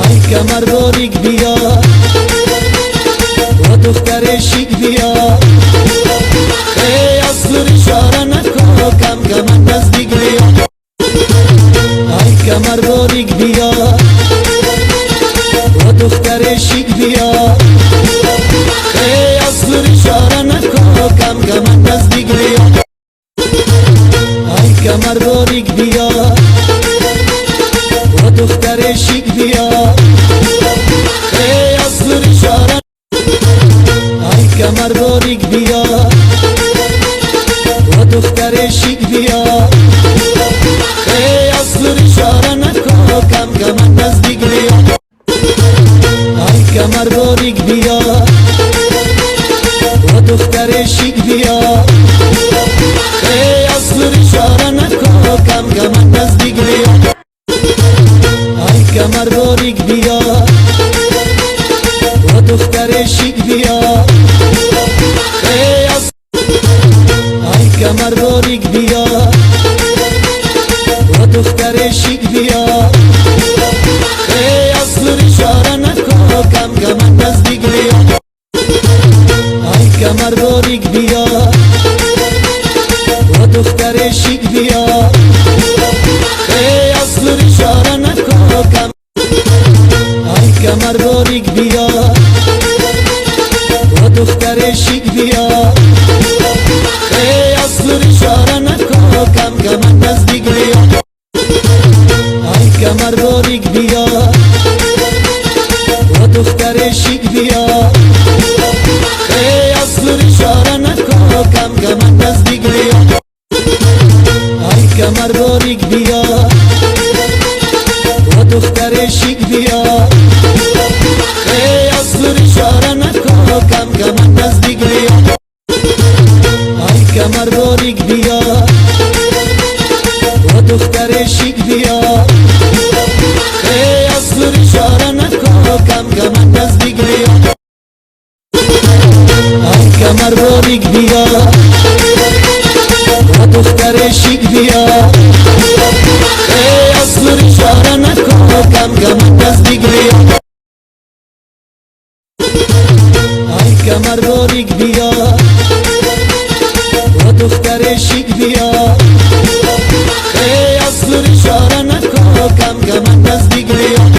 ای کمر باریک بیا و دختر شیک بیا ای از اشاره نکن کم کم نزدیک بیا ای کمر باریک بیا و دختر شیک بیا ای از اشاره نکن کم کم نزدیک بیا ای کمر باریک بیا و دختر شیک بیا ای از اشاره ای کمر باریک بیا و دختر شیک بیا ای از اشاره نکن کم کم نزدیک بیا ای کمر باریک بیا و دختر شیک بیا ای از اشاره نکن کم کم نزدیک بیا ای کمر باریک بیا و دختر شیک بیا ای از ای کمر باریک بیا و دختر شیک بیا ای از اشاره نکن کم کم نزدیک بیا ای کمر باریک بیا و دختر شیک بیا ای از اشاره نکن کم ای کمر باریک بیا و دختر شیک بیا ای از اشاره نکن کم کم نزدیک بیا ای کمر باریک بیا و دختر شیک بیا ای از اشاره نکن کم کم نزدیک بیا ای کمر باریک بیا و دختر شیک بیا ای از اشاره نکن کم کم نزدیک بیا ای کمر باریک بیا و دختر شیک بیا ای از اشاره نکن کم کم نزدیک بیا ای کمر باریک بیا و دختر شیک بیا ای از اشاره نکن کم کم نزدیک بیا ای کمر باریک بیا و دختر شیک